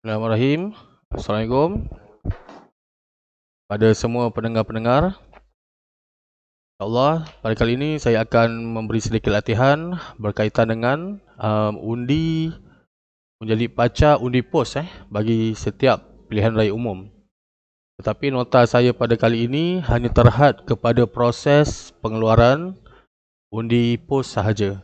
Bismillahirrahmanirrahim. Assalamualaikum pada semua pendengar-pendengar. InsyaAllah pada kali ini saya akan memberi sedikit latihan berkaitan dengan undi menjadi baca undi pos bagi setiap pilihan raya umum. Tetapi nota saya pada kali ini hanya terhad kepada proses pengeluaran undi pos sahaja.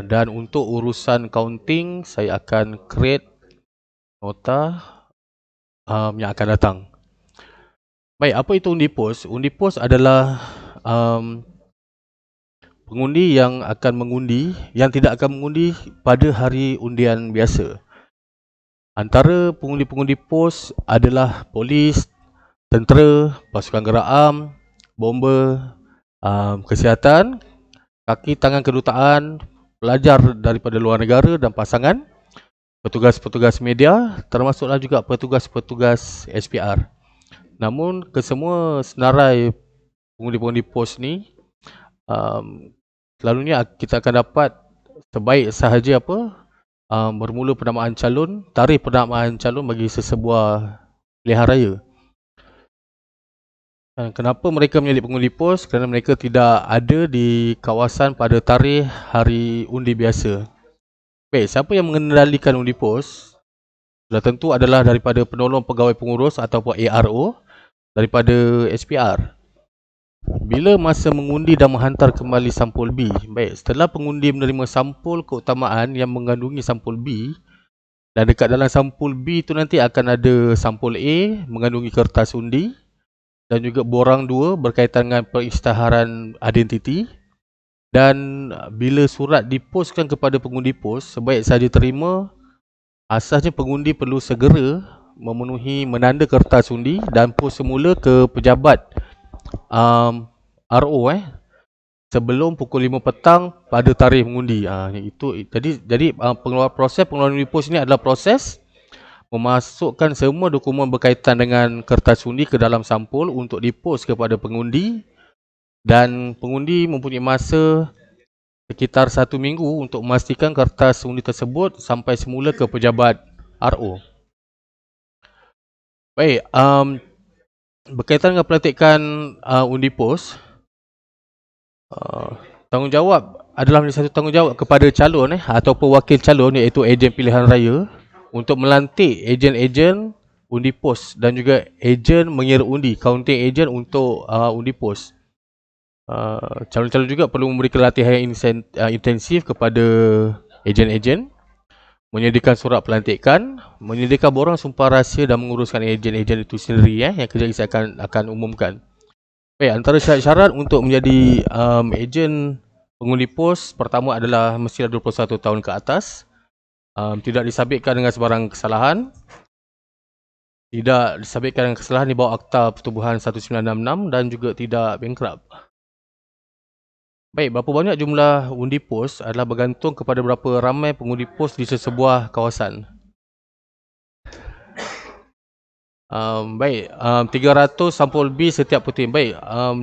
Dan untuk urusan counting saya akan create nota yang akan datang. Baik, apa itu undi pos? Undi pos adalah pengundi yang akan mengundi, yang tidak akan mengundi pada hari undian biasa. Antara pengundi-pengundi pos adalah polis, tentera, pasukan gerak am, bomber, kesihatan, kaki tangan kedutaan, pelajar daripada luar negara dan pasangan, petugas-petugas media, termasuklah juga petugas-petugas SPR. Namun kesemua senarai pengundi-pengundi pos ni selalunya kita akan dapat sebaik sahaja bermula penamaan calon, tarikh penamaan calon bagi sesebuah pilihan raya. Kenapa mereka menjadi pengundi pos? Kerana mereka tidak ada di kawasan pada tarikh hari undi biasa. Baik, siapa yang mengendalikan undi pos? Sudah tentu adalah daripada penolong pegawai pengurus ataupun ARO daripada SPR. Bila masa mengundi dan menghantar kembali sampul B. Baik, setelah pengundi menerima sampul keutamaan yang mengandungi sampul B, dan dekat dalam sampul B itu nanti akan ada sampul A mengandungi kertas undi dan juga borang 2 berkaitan dengan perisytiharan identiti. Dan bila surat diposkan kepada pengundi pos, sebaik saja terima, asasnya pengundi perlu segera menanda kertas undi dan pos semula ke pejabat RO sebelum pukul 5 petang pada tarikh mengundi. Jadi proses pengeluaran undi pos ini adalah proses memasukkan semua dokumen berkaitan dengan kertas undi ke dalam sampul untuk dipos kepada pengundi, dan pengundi mempunyai masa sekitar 1 minggu untuk memastikan kertas undi tersebut sampai semula ke pejabat RO. Baik, berkaitan dengan pelantikan undi pos, tanggungjawab adalah menjadi satu tanggungjawab kepada calon ataupun wakil calon, iaitu ejen pilihan raya, untuk melantik ejen-ejen undi pos dan juga ejen mengira undi, counting ejen untuk undi pos. Calon-calon juga perlu memberikan latihan yang intensif kepada ejen-ejen, menyediakan surat pelantikan, menyediakan borang sumpah rahsia dan menguruskan ejen-ejen itu sendiri yang kejap saya akan umumkan. Baik, antara syarat-syarat untuk menjadi ejen pengundi pos, pertama adalah mesti 21 tahun ke atas, tidak disabitkan dengan sebarang kesalahan, tidak disabitkan dengan kesalahan di bawah Akta Pertubuhan 1966 dan juga tidak bankrupt. Baik, berapa banyak jumlah undi pos adalah bergantung kepada berapa ramai pengundi pos di sesebuah kawasan. Baik, 300 sampul B setiap peti. Baik,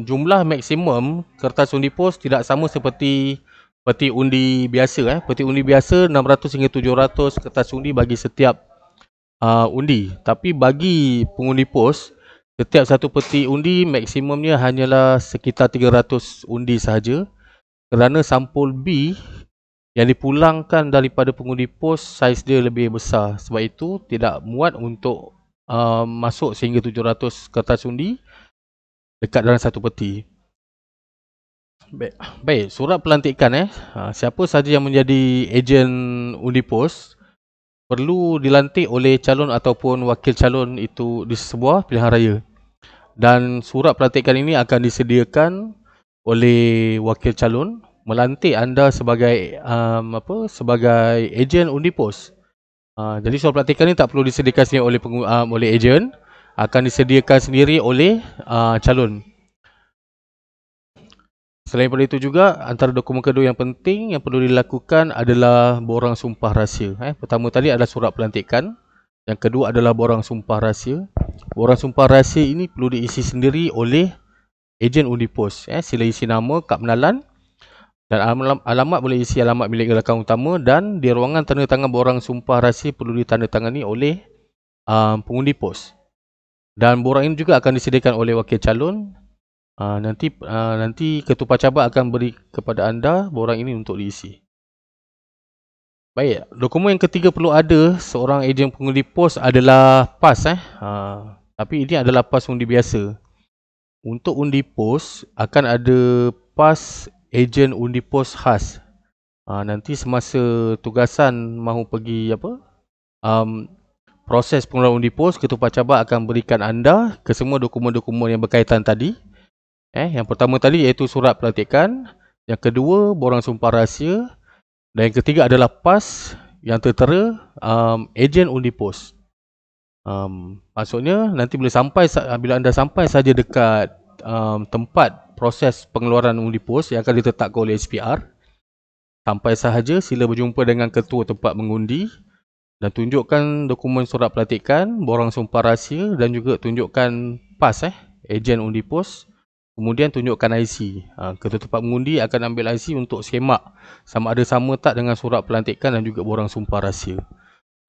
jumlah maksimum kertas undi pos tidak sama seperti peti undi biasa. Peti undi biasa 600 hingga 700 kertas undi bagi setiap undi. Tapi bagi pengundi pos, setiap satu peti undi maksimumnya hanyalah sekitar 300 undi sahaja. Kerana sampul B yang dipulangkan daripada pengundi pos saiz dia lebih besar. Sebab itu tidak muat untuk masuk sehingga 700 kertas undi dekat dalam satu peti. Baik, surat pelantikan siapa sahaja yang menjadi ejen undi pos perlu dilantik oleh calon ataupun wakil calon itu di sebuah pilihan raya. Dan surat pelantikan ini akan disediakan oleh wakil calon melantik anda sebagai sebagai ejen undi pos. Jadi surat pelantikan ini tak perlu disediakan sendiri oleh ejen, akan disediakan sendiri oleh calon. Selain daripada itu juga, antara dokumen kedua yang penting yang perlu dilakukan adalah borang sumpah rahsia. Pertama tadi adalah surat pelantikan, yang kedua adalah borang sumpah rahsia. Borang sumpah rahsia ini perlu diisi sendiri oleh ejen undi pos. Sila isi nama, kad penalan, dan alamat boleh isi alamat milik rakan utama, dan di ruangan tanda tangan borang sumpah rahsia perlu ditandatangani oleh pengundi pos. Dan borang ini juga akan disediakan oleh wakil calon. Nanti ketua cabar akan beri kepada anda borang ini untuk diisi. Baik, dokumen yang ketiga perlu ada seorang ejen pengundi pos adalah PAS. Tapi ini adalah PAS undi biasa. Untuk undi pos akan ada PAS ejen undi pos khas. Nanti semasa tugasan mahu pergi proses pengeluaran undi pos, ketua cabar akan berikan anda ke semua dokumen-dokumen yang berkaitan tadi. Yang pertama tadi iaitu surat pelantikan, yang kedua borang sumpah rahsia, dan yang ketiga adalah PAS yang tertera ejen undi pos. Maksudnya nanti bila anda sampai saja dekat tempat proses pengeluaran undi pos yang akan ditetapkan oleh SPR, sampai sahaja sila berjumpa dengan ketua tempat mengundi dan tunjukkan dokumen surat pelantikan, borang sumpah rahsia dan juga tunjukkan PAS ejen undi pos. Kemudian tunjukkan IC. Ketua tempat mengundi akan ambil IC untuk semak sama ada sama tak dengan surat pelantikan dan juga borang sumpah rahsia.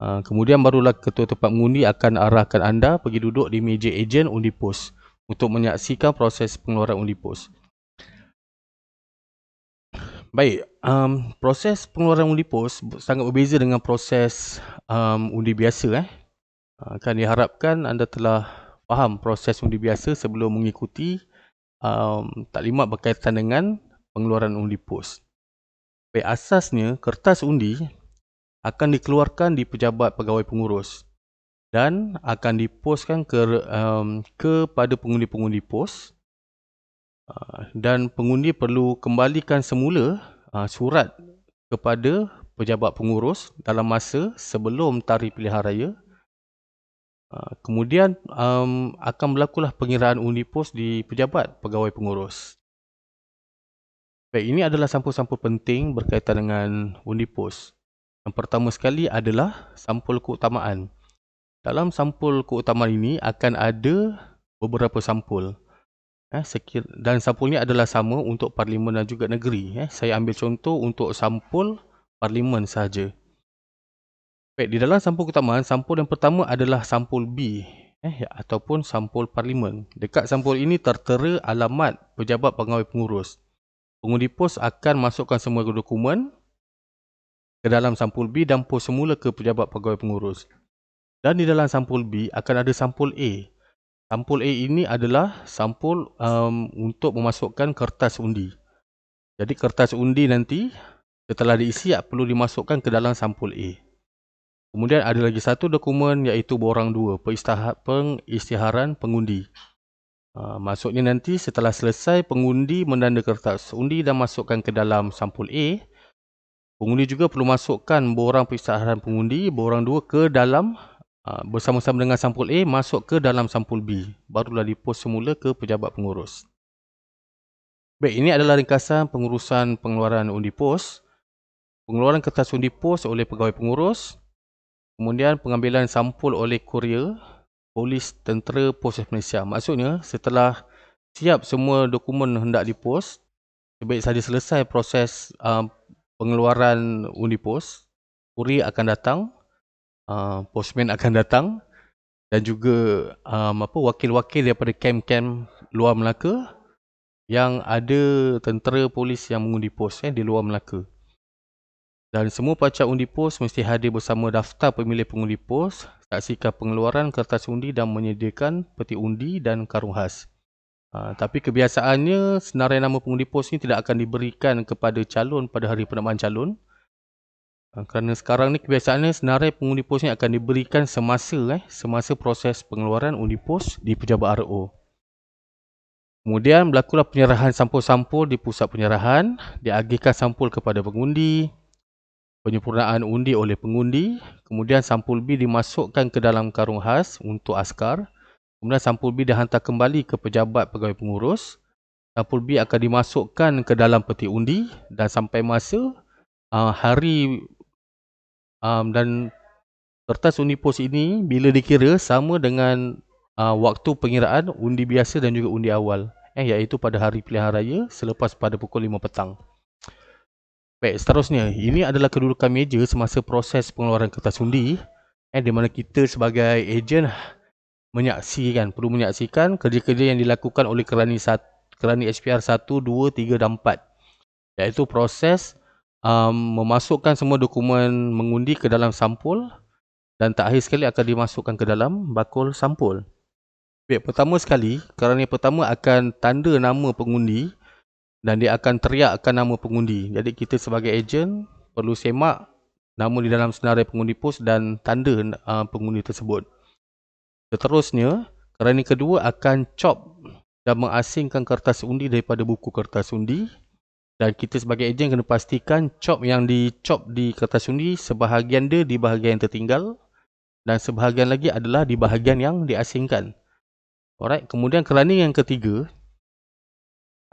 Kemudian barulah ketua tempat mengundi akan arahkan anda pergi duduk di meja ejen undi pos untuk menyaksikan proses pengeluaran undi pos. Baik, proses pengeluaran undi pos sangat berbeza dengan proses undi biasa. Kan diharapkan anda telah faham proses undi biasa sebelum mengikuti taklimat berkaitan dengan pengeluaran undi pos. Baik, asasnya kertas undi akan dikeluarkan di pejabat pegawai pengurus dan akan diposkan kepada pengundi-pengundi pos, dan pengundi perlu kembalikan semula surat kepada pejabat pengurus dalam masa sebelum tarikh pilihan raya. Kemudian akan berlakulah pengiraan undi pos di pejabat pegawai pengurus. Baik, ini adalah sampul-sampul penting berkaitan dengan undi pos. Yang pertama sekali adalah sampul keutamaan. Dalam sampul keutamaan ini akan ada beberapa sampul. Dan sampul ini adalah sama untuk parlimen dan juga negeri. Saya ambil contoh untuk sampul parlimen sahaja. Baik, di dalam sampul keutamaan, sampul yang pertama adalah sampul B ataupun sampul parlimen. Dekat sampul ini tertera alamat pejabat pegawai pengurus. Pengundi pos akan masukkan semua dokumen ke dalam sampul B dan pos semula ke pejabat pegawai pengurus. Dan di dalam sampul B akan ada sampul A. Sampul A ini adalah sampul untuk memasukkan kertas undi. Jadi kertas undi nanti setelah diisi perlu dimasukkan ke dalam sampul A. Kemudian ada lagi satu dokumen iaitu borang 2, pengisytiharan pengundi. Maksudnya nanti setelah selesai pengundi menanda kertas undi dan masukkan ke dalam sampul A, pengundi juga perlu masukkan borang pengisytiharan pengundi, borang 2 ke dalam bersama-sama dengan sampul A masuk ke dalam sampul B. Barulah dipos semula ke pejabat pengurus. Baik, ini adalah ringkasan pengurusan pengeluaran undi pos. Pengeluaran kertas undi pos oleh pegawai pengurus. Kemudian pengambilan sampul oleh kurier, polis, tentera, pos Malaysia. Maksudnya setelah siap semua dokumen hendak dipos, sebaik saja selesai proses pengeluaran undi pos, kurier akan datang, postman akan datang dan juga wakil-wakil daripada kem-kem luar Melaka yang ada tentera, polis yang mengundi pos di luar Melaka. Dan semua pacak undi pos mesti hadir bersama daftar pemilih pengundi pos, saksikan pengeluaran kertas undi dan menyediakan peti undi dan karung khas. Tapi kebiasaannya senarai nama pengundi pos ini tidak akan diberikan kepada calon pada hari penanaman calon. Kerana sekarang ni kebiasaannya senarai pengundi pos ini akan diberikan semasa proses pengeluaran undi pos di pejabat RO. Kemudian berlakulah penyerahan sampul-sampul di pusat penyerahan, diagihkan sampul kepada pengundi, penyempurnaan undi oleh pengundi, kemudian sampul B dimasukkan ke dalam karung khas untuk askar, kemudian sampul B dihantar kembali ke pejabat pegawai pengurus, sampul B akan dimasukkan ke dalam peti undi dan sampai masa hari dan kertas undi pos ini bila dikira sama dengan waktu pengiraan undi biasa dan juga undi awal, iaitu pada hari pilihan raya selepas pada pukul 5 petang. Baik, seterusnya, ini adalah kedudukan meja semasa proses pengeluaran kertas undi. Di mana kita sebagai ejen perlu menyaksikan kerja-kerja yang dilakukan oleh kerani SPR 1, 2, 3 dan 4, iaitu proses memasukkan semua dokumen mengundi ke dalam sampul dan terakhir sekali akan dimasukkan ke dalam bakul sampul. Baik, pertama sekali, kerani pertama akan tanda nama pengundi dan dia akan teriakkan nama pengundi. Jadi kita sebagai ejen perlu semak nama di dalam senarai pengundi pos dan tanda pengundi tersebut. Seterusnya, kerani kedua akan chop dan mengasingkan kertas undi daripada buku kertas undi, dan kita sebagai ejen kena pastikan yang dicop di kertas undi sebahagian dia di bahagian yang tertinggal dan sebahagian lagi adalah di bahagian yang diasingkan. Alright, kemudian kerani yang ketiga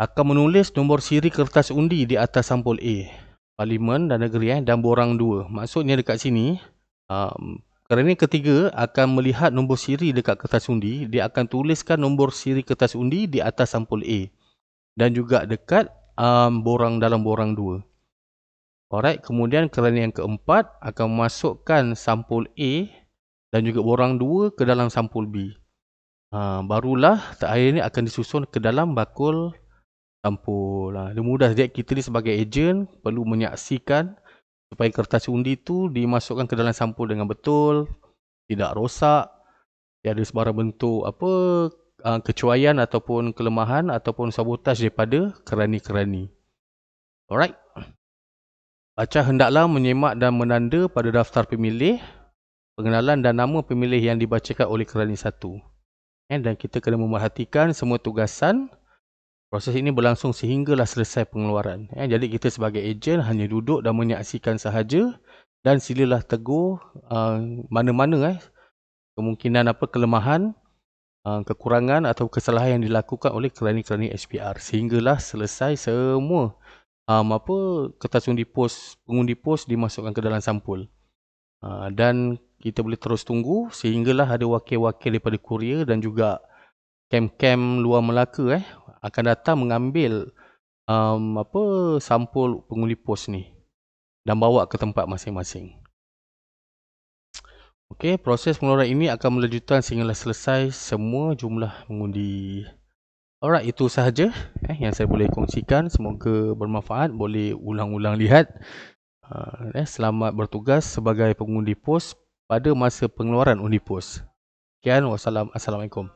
akan menulis nombor siri kertas undi di atas sampul A, Parlimen dan Negeri dan borang 2. Maksudnya dekat sini, kerani ketiga akan melihat nombor siri dekat kertas undi, dia akan tuliskan nombor siri kertas undi di atas sampul A dan juga dekat dalam borang 2. Alright, kemudian kerani yang keempat akan memasukkan sampul A dan juga borang 2 ke dalam sampul B. Barulah terakhir ni akan disusun ke dalam bakul sampul. Dia mudah. Jadi kita ni sebagai ejen perlu menyaksikan supaya kertas undi tu dimasukkan ke dalam sampul dengan betul, tidak rosak, tiada sebarang bentuk kecuaian ataupun kelemahan ataupun sabotaj daripada kerani-kerani. Alright. Baca hendaklah menyemak dan menanda pada daftar pemilih, pengenalan dan nama pemilih yang dibacakan oleh kerani 1. Dan kita kena memerhatikan semua tugasan. Proses ini berlangsung sehinggalah selesai pengeluaran. Jadi kita sebagai ejen hanya duduk dan menyaksikan sahaja dan silalah tegur mana-mana kemungkinan kelemahan, kekurangan atau kesalahan yang dilakukan oleh kerani-kerani SPR sehinggalah selesai semua kertas pengundi pos dimasukkan ke dalam sampul. Dan kita boleh terus tunggu sehinggalah ada wakil-wakil daripada Korea dan juga kem-kem luar Melaka akan datang mengambil sampul pengundi pos ni dan bawa ke tempat masing-masing. Okey, proses pengeluaran ini akan melanjutkan sehinggalah selesai semua jumlah mengundi. Alright, itu sahaja yang saya boleh kongsikan. Semoga bermanfaat. Boleh ulang-ulang lihat. Selamat bertugas sebagai pengundi pos pada masa pengeluaran undi pos. Sekian, Assalamualaikum.